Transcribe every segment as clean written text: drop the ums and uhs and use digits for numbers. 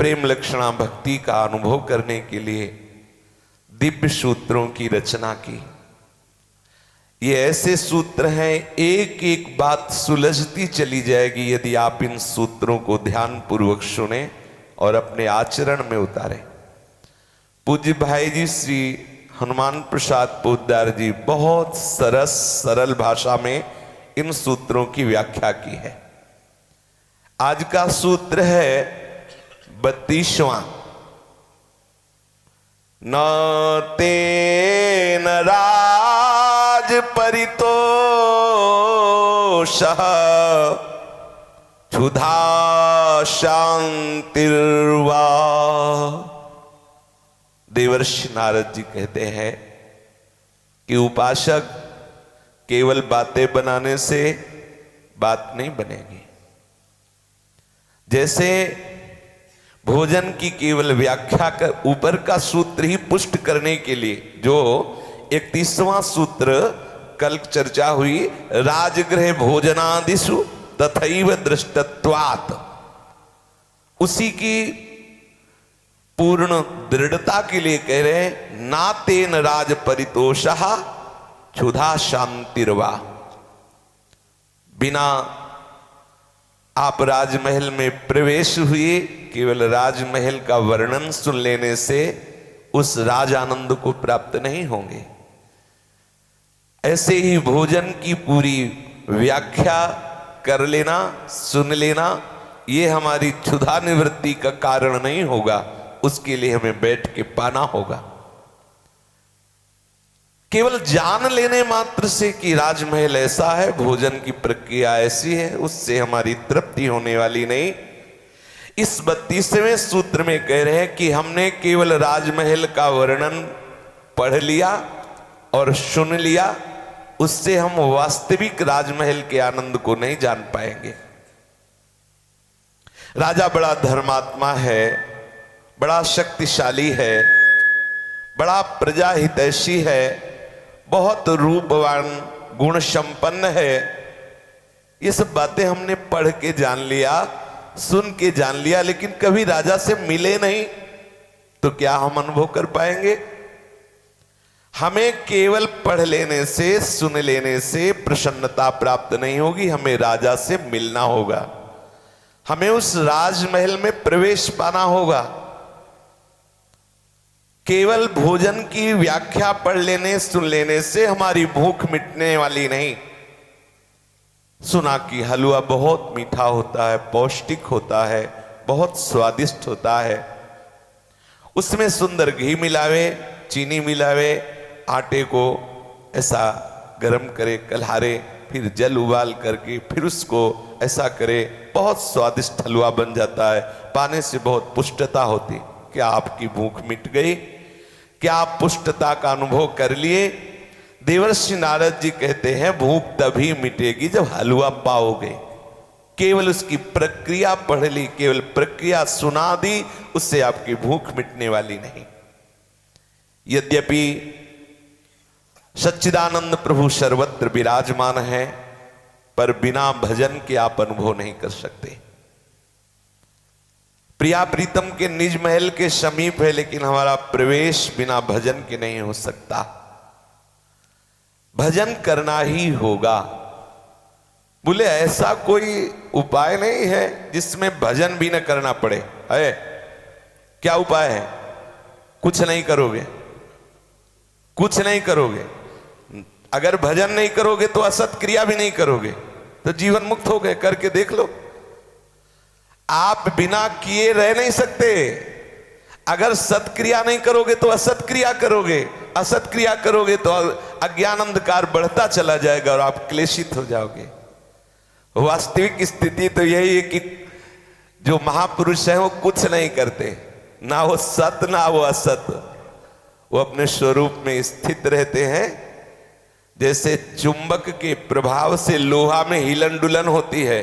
प्रेम लक्षणा भक्ति का अनुभव करने के लिए दिव्य सूत्रों की रचना की। ये ऐसे सूत्र हैं, एक एक बात सुलझती चली जाएगी यदि आप इन सूत्रों को ध्यान पूर्वक सुने और अपने आचरण में उतारें। पूज्य भाई जी श्री हनुमान प्रसाद पोद्दार जी बहुत सरल भाषा में इन सूत्रों की व्याख्या की है। आज का सूत्र है 32वां। न तेन राज परितोषः क्षुधा शांतिर्वा। देवर्षि नारद जी कहते हैं कि उपासक केवल बातें बनाने से बात नहीं बनेगी। जैसे भोजन की केवल व्याख्या कर ऊपर का सूत्र ही पुष्ट करने के लिए जो 31वां सूत्र कल चर्चा हुई, राजगृह भोजनादिषु तथैव दृष्टत्वात्, उसी की पूर्ण दृढ़ता के लिए कह रहे हैं ना तेन राज परितोषः क्षुधा शांतिर्वा। बिना आप राजमहल में प्रवेश हुए केवल राजमहल का वर्णन सुन लेने से उस राज आनंद को प्राप्त नहीं होंगे। ऐसे ही भोजन की पूरी व्याख्या कर लेना, सुन लेना, ये हमारी क्षुधा निवृत्ति का कारण नहीं होगा। उसके लिए हमें बैठ के पाना होगा। केवल जान लेने मात्र से कि राजमहल ऐसा है, भोजन की प्रक्रिया ऐसी है, उससे हमारी तृप्ति होने वाली नहीं। इस 32वें सूत्र में कह रहे हैं कि हमने केवल राजमहल का वर्णन पढ़ लिया और सुन लिया, उससे हम वास्तविक राजमहल के आनंद को नहीं जान पाएंगे। राजा बड़ा धर्मात्मा है, बड़ा शक्तिशाली है, बड़ा प्रजा हितैषी है, बहुत रूपवान गुण संपन्न है। ये सब बातें हमने पढ़ के जान लिया, सुन के जान लिया, लेकिन कभी राजा से मिले नहीं तो क्या हम अनुभव कर पाएंगे? हमें केवल पढ़ लेने से, सुन लेने से प्रसन्नता प्राप्त नहीं होगी। हमें राजा से मिलना होगा, हमें उस राजमहल में प्रवेश पाना होगा। केवल भोजन की व्याख्या पढ़ लेने, सुन लेने से हमारी भूख मिटने वाली नहीं। सुना कि हलवा बहुत मीठा होता है, पौष्टिक होता है, बहुत स्वादिष्ट होता है, उसमें सुंदर घी मिलावे, चीनी मिलावे, आटे को ऐसा गरम करे, कल्हारे, फिर जल उबाल करके फिर उसको ऐसा करे, बहुत स्वादिष्ट हलवा बन जाता है। पाने से बहुत पुष्टता होती। क्या आपकी भूख मिट गई? क्या आप पुष्टता का अनुभव कर लिए? देवर्षि नारद जी कहते हैं भूख तभी मिटेगी जब हलवा पाओगे। केवल उसकी प्रक्रिया पढ़ ली, केवल प्रक्रिया सुना दी, उससे आपकी भूख मिटने वाली नहीं। यद्यपि सच्चिदानंद प्रभु सर्वत्र विराजमान है, पर बिना भजन के आप अनुभव नहीं कर सकते। प्रिया प्रीतम के निज महल के समीप है, लेकिन हमारा प्रवेश बिना भजन के नहीं हो सकता। भजन करना ही होगा। बोले ऐसा कोई उपाय नहीं है जिसमें भजन भी न करना पड़े? है क्या उपाय है? कुछ नहीं करोगे, कुछ नहीं करोगे। अगर भजन नहीं करोगे तो असत क्रिया भी नहीं करोगे तो जीवन मुक्त हो गए। करके देख लो, आप बिना किए रह नहीं सकते। अगर सत्क्रिया नहीं करोगे तो असत क्रिया करोगे, असत क्रिया करोगे तो अज्ञान अंधकार बढ़ता चला जाएगा और आप क्लेशित हो जाओगे। वास्तविक स्थिति तो यही है कि जो महापुरुष हैं वो कुछ नहीं करते, ना वो सत ना वो असत, वो अपने स्वरूप में स्थित रहते हैं। जैसे चुंबक के प्रभाव से लोहा में हिलन डुलन होती है,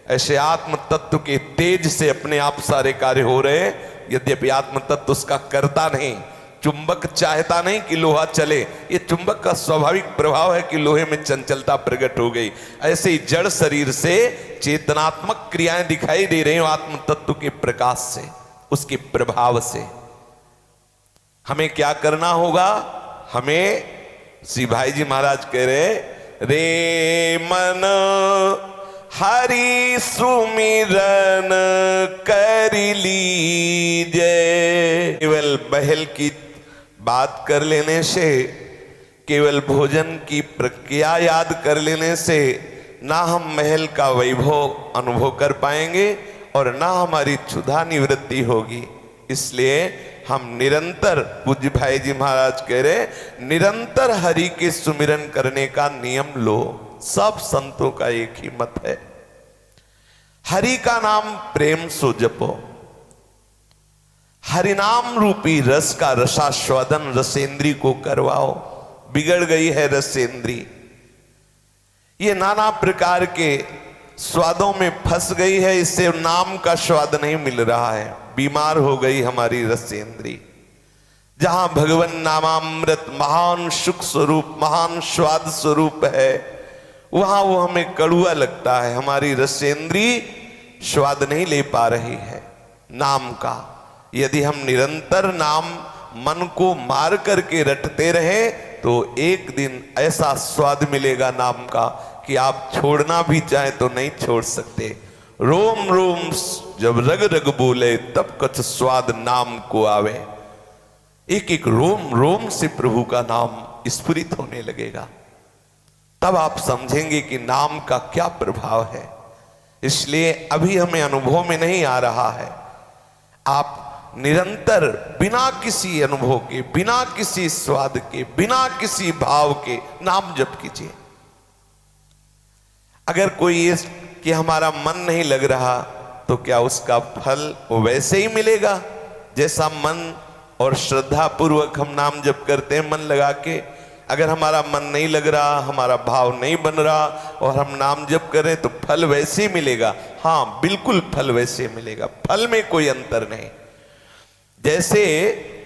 ऐसे आत्म तत्व के तेज से अपने आप सारे कार्य हो रहे हैं। यद्यपि आत्म तत्व उसका करता नहीं, चुंबक चाहता नहीं कि लोहा चले, ये चुंबक का स्वाभाविक प्रभाव है कि लोहे में चंचलता प्रकट हो गई। ऐसे ही जड़ शरीर से चेतनात्मक क्रियाएं दिखाई दे रही हो आत्म तत्व के प्रकाश से। उसके प्रभाव से। हमें क्या करना होगा? हमें श्री भाई जी महाराज कह रहे, रे मन हरि सुमिरन कर लीजे। केवल महल की बात कर लेने से, केवल भोजन की प्रक्रिया याद कर लेने से ना हम महल का वैभव अनुभव कर पाएंगे और ना हमारी क्षुधा निवृत्ति होगी। इसलिए हम निरंतर, पूज्य भाई जी महाराज कह रहे, निरंतर हरि के सुमिरन करने का नियम लो। सब संतों का एक ही मत है, हरि का नाम प्रेम सो जपो। हरिनाम रूपी रस का रसास्वादन रसेंद्री को करवाओ। बिगड़ गई है रसेंद्री, ये नाना प्रकार के स्वादों में फंस गई है, इससे नाम का स्वाद नहीं मिल रहा है। बीमार हो गई हमारी रसेंद्री। जहां भगवान नामामृत महान सुख स्वरूप, महान स्वाद स्वरूप है, वहां वो हमें कड़ुआ लगता है। हमारी रसेंद्री स्वाद नहीं ले पा रही है नाम का। यदि हम निरंतर नाम मन को मार करके रटते रहे तो एक दिन ऐसा स्वाद मिलेगा नाम का कि आप छोड़ना भी चाहे तो नहीं छोड़ सकते। रोम रोम जब रग रग बोले तब कछ स्वाद नाम को आवे। एक एक रोम रोम से प्रभु का नाम स्फुरित होने लगेगा, तब आप समझेंगे कि नाम का क्या प्रभाव है। इसलिए अभी हमें अनुभव में नहीं आ रहा है। आप निरंतर बिना किसी अनुभव के, बिना किसी स्वाद के, बिना किसी भाव के नाम जप कीजिए। अगर कोई ये कि हमारा मन नहीं लग रहा, तो क्या उसका फल वैसे ही मिलेगा जैसा मन और श्रद्धा पूर्वक हम नाम जप करते हैं मन लगा के? अगर हमारा मन नहीं लग रहा, हमारा भाव नहीं बन रहा और हम नाम जप करें तो फल वैसे ही मिलेगा। हाँ, बिल्कुल फल वैसे मिलेगा, फल में कोई अंतर नहीं। जैसे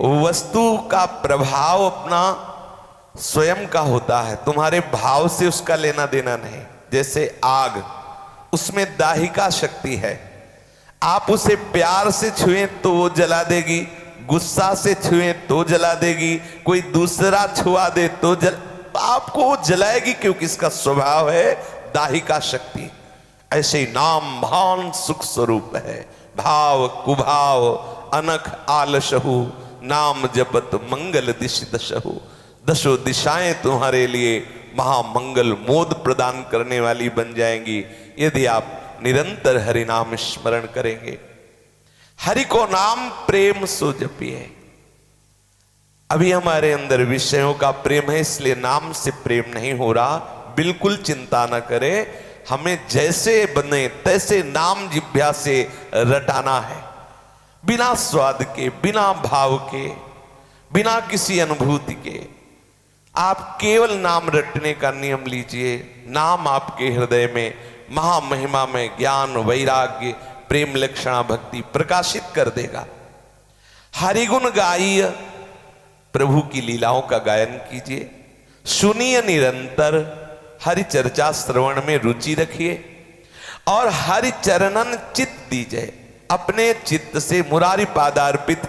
वस्तु का प्रभाव अपना स्वयं का होता है, तुम्हारे भाव से उसका लेना देना नहीं। जैसे आग, उसमें दाहिका शक्ति है। आप उसे प्यार से छुएं तो वो जला देगी, गुस्सा से छुएं तो जला देगी, कोई दूसरा छुआ दे तो आपको वो जलाएगी, क्योंकि इसका स्वभाव है दाहिका शक्ति। ऐसे ही नाम महान सुख स्वरूप है। भाव कुभाव अनख आलशहु, नाम जपत मंगल दिश दशहु। दशो दिशाएं तुम्हारे लिए महामंगल मोद प्रदान करने वाली बन जाएंगी यदि आप निरंतर हरि नाम स्मरण करेंगे। हरि को नाम प्रेम सो जपिए। अभी हमारे अंदर विषयों का प्रेम है, इसलिए नाम से प्रेम नहीं हो रहा। बिल्कुल चिंता न करें, हमें जैसे बने तैसे नाम जिह्वा से रटाना है, बिना स्वाद के, बिना भाव के, बिना किसी अनुभूति के। आप केवल नाम रटने का नियम लीजिए। नाम आपके हृदय में महामहिमा में ज्ञान, वैराग्य, प्रेम, लक्षणा, भक्ति प्रकाशित कर देगा। हरिगुण गाइए, प्रभु की लीलाओं का गायन कीजिए। सुनिए निरंतर, हरि चर्चा श्रवण में रुचि रखिए और हरि चरणन चित्त दीजिए। अपने चित्त से मुरारी पादार्पित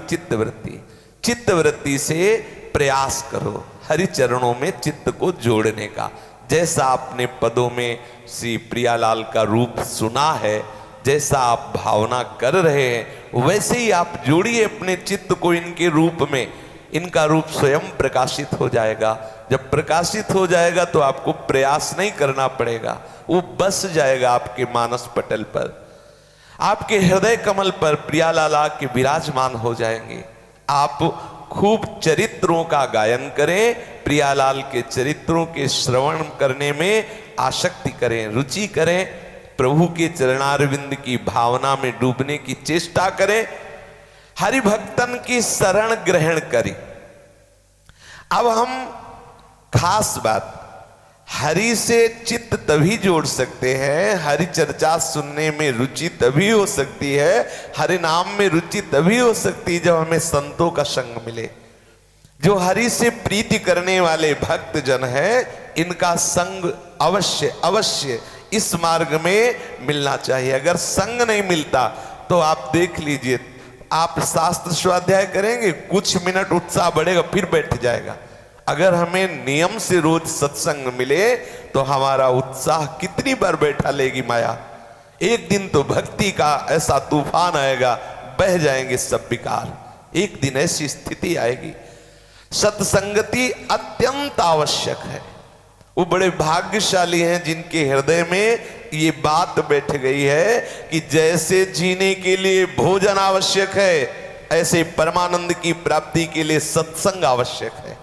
चित्त वृत्ति से प्रयास करो हरि चरणों में चित्त को जोड़ने का। जैसा आपने पदों में श्री प्रियालाल का रूप सुना है, जैसा आप भावना कर रहे हैं, वैसे ही आप जोड़िए अपने चित्त को इनके रूप में। इनका रूप स्वयं प्रकाशित हो जाएगा। जब प्रकाशित हो जाएगा तो आपको प्रयास नहीं करना पड़ेगा, वो बस जाएगा आपके मानस पटल पर, आपके हृदय कमल पर प्रियालाल के विराजमान हो जाएंगे। आप खूब चरित्रों का गायन करें, प्रियालाल के चरित्रों के श्रवण करने में आसक्ति करें, रुचि करें, प्रभु के चरणारविंद की भावना में डूबने की चेष्टा करें, हरि भक्तन की शरण ग्रहण करें। अब हम खास बात, हरि से चित्त तभी जोड़ सकते हैं, हरि चर्चा सुनने में रुचि तभी हो सकती है, हरि नाम में रुचि तभी हो सकती है जब हमें संतों का संग मिले। जो हरि से प्रीति करने वाले भक्त जन हैं, इनका संग अवश्य अवश्य इस मार्ग में मिलना चाहिए। अगर संग नहीं मिलता तो आप देख लीजिए, आप शास्त्र स्वाध्याय करेंगे, कुछ मिनट उत्साह बढ़ेगा, फिर बैठ जाएगा। अगर हमें नियम से रोज सत्संग मिले तो हमारा उत्साह कितनी बार बैठा लेगी माया। एक दिन तो भक्ति का ऐसा तूफान आएगा, बह जाएंगे सब विकार। एक दिन ऐसी स्थिति आएगी। सत्संगति अत्यंत आवश्यक है। वो बड़े भाग्यशाली हैं जिनके हृदय में ये बात बैठ गई है कि जैसे जीने के लिए भोजन आवश्यक है, ऐसे परमानंद की प्राप्ति के लिए सत्संग आवश्यक है।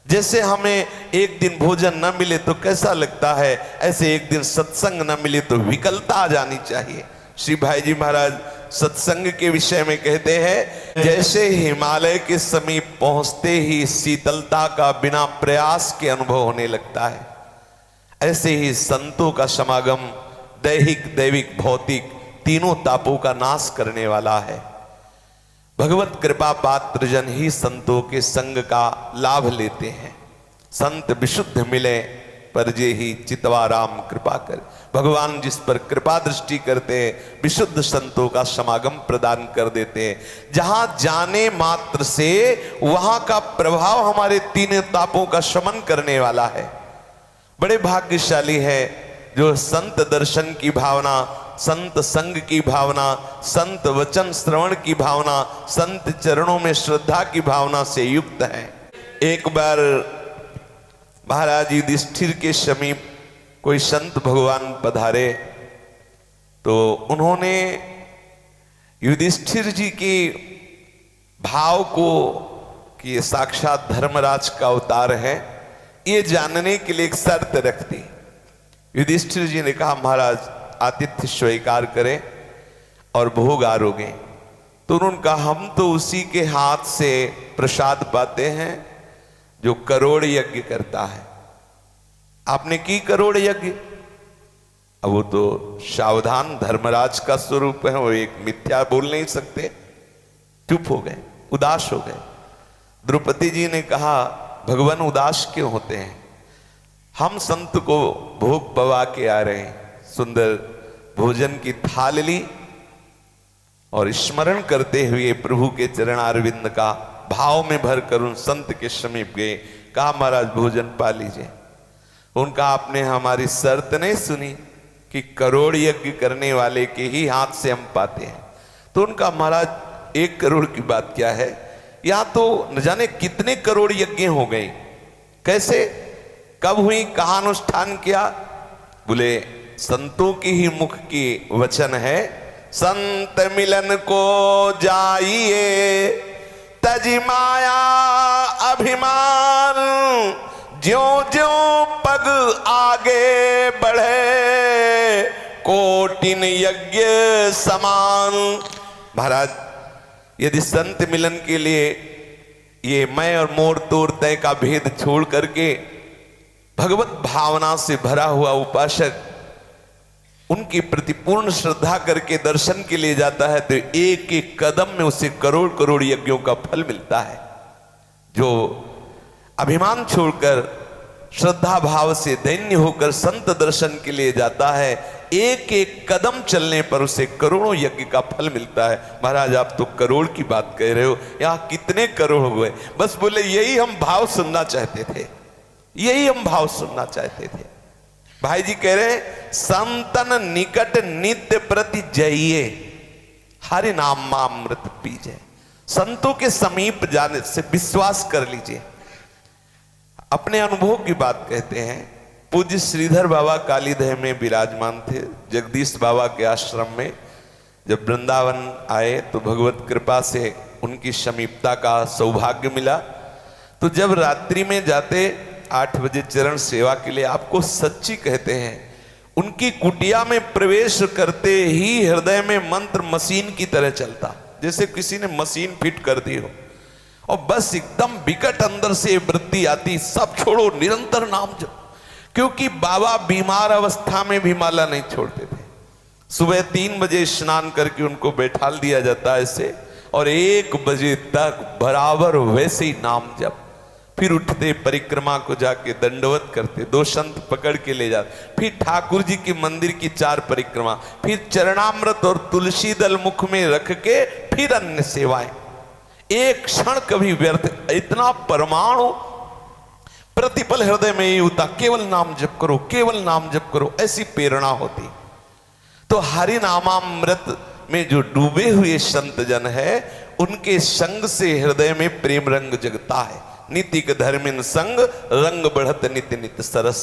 जैसे हमें एक दिन भोजन न मिले तो कैसा लगता है, ऐसे एक दिन सत्संग न मिले तो विकलता आ जानी चाहिए। श्री भाई जी महाराज सत्संग के विषय में कहते हैं, जैसे हिमालय के समीप पहुंचते ही शीतलता का बिना प्रयास के अनुभव होने लगता है, ऐसे ही संतों का समागम दैहिक दैविक भौतिक तीनों तापों का नाश करने वाला है। भगवत कृपा पात्र जन ही संतों के संग का लाभ लेते हैं। संत विशुद्ध मिले पर जे ही चितवा राम कृपा कर। भगवान जिस पर कृपा दृष्टि करते हैं, विशुद्ध संतों का समागम प्रदान कर देते हैं। जहां जाने मात्र से वहां का प्रभाव हमारे तीनों तापों का शमन करने वाला है। बड़े भाग्यशाली है जो संत दर्शन की भावना, संत संग की भावना, संत वचन श्रवण की भावना, संत चरणों में श्रद्धा की भावना से युक्त है। एक बार महाराज युधिष्ठिर के समीप कोई संत भगवान पधारे तो उन्होंने युधिष्ठिर जी के भाव को कि ये साक्षात धर्मराज का अवतार है, ये जानने के लिए एक शर्त रख दी। युधिष्ठिर जी ने कहा, महाराज आतिथ्य स्वीकार करें और भोग आरोगे। तो उन्होंने कहा, हम तो उसी के हाथ से प्रसाद पाते हैं जो करोड़ यज्ञ करता है। आपने की करोड़ यज्ञ? अब वो तो सावधान धर्मराज का स्वरूप है, वो एक मिथ्या बोल नहीं सकते। चुप हो गए, उदास हो गए। द्रौपदी जी ने कहा, भगवान उदास क्यों होते हैं? हम संत को भोग पवा के आ रहे हैं। सुंदर भोजन की थाल ली और स्मरण करते हुए प्रभु के चरणारविंद का भाव में भर कर उन संत के समीप गए। कहा, महाराज भोजन पा लीजिए। उनका आपने हमारी शर्त नहीं सुनी कि करोड़ यज्ञ करने वाले के ही हाथ से हम पाते हैं। तो उनका, महाराज 1 करोड़ की बात क्या है, यहां तो न जाने कितने करोड़ यज्ञ हो गए। कैसे, कब हुई, कहां अनुष्ठान किया? बोले संतों की ही मुख की वचन है, संत मिलन को जाइए तजी माया अभिमान, ज्यों ज्यों पग आगे बढ़े कोटिन यज्ञ समान। महाराज यदि संत मिलन के लिए ये मैं और मोर तोड़ तय का भेद छोड़ करके भगवत भावना से भरा हुआ उपासक उनके प्रति पूर्ण श्रद्धा करके दर्शन के लिए जाता है तो एक एक कदम में उसे करोड़ करोड़ यज्ञों का फल मिलता है। जो अभिमान छोड़कर श्रद्धा भाव से दैन्य होकर संत दर्शन के लिए जाता है, एक एक कदम चलने पर उसे करोड़ों यज्ञ का फल मिलता है। महाराज आप तो करोड़ की बात कह रहे हो, यहाँ कितने करोड़ हो गए? बस बोले यही हम भाव सुनना चाहते थे, यही हम भाव सुनना चाहते थे। भाई जी कह रहे हैं, संतन निकट नित्य प्रति जाइए, हरि नाम मामृत पीजिए। संतों के समीप जाने से विश्वास कर लीजिए। अपने अनुभव की बात कहते हैं। पूज्य श्रीधर बाबा कालीदह में विराजमान थे, जगदीश बाबा के आश्रम में। जब वृंदावन आए तो भगवत कृपा से उनकी समीपता का सौभाग्य मिला। तो जब रात्रि में जाते 8 बजे चरण सेवा के लिए, आपको सच्ची कहते हैं, उनकी कुटिया में प्रवेश करते ही हृदय में मंत्र मशीन की तरह चलता, जैसे किसी ने मशीन फिट कर दी हो। और बस एकदम विकट अंदर से वृत्ति आती, सब छोड़ो, निरंतर नाम जप। क्योंकि बाबा बीमार अवस्था में भी माला नहीं छोड़ते थे। सुबह 3 बजे स्नान करके उनको बैठाल दिया जाता है ऐसे, और 1 बजे तक बराबर वैसे ही नाम जप। फिर उठते परिक्रमा को जाके दंडवत करते, 2 संत पकड़ के ले जाते, फिर ठाकुर जी की मंदिर की 4 परिक्रमा, फिर चरणामृत और तुलसी दल मुख में रख के फिर अन्य सेवाएं। एक क्षण कभी व्यर्थ, इतना परमाणु प्रतिपल हृदय में ही होता, केवल नाम जप करो, केवल नाम जप करो, ऐसी प्रेरणा होती। तो हरि नामामृत में जो डूबे हुए संत जन है, उनके संग से हृदय में प्रेम रंग जगता है। नीतिक धर्मिन संग रंग बढ़त नित्य नित्य सरस।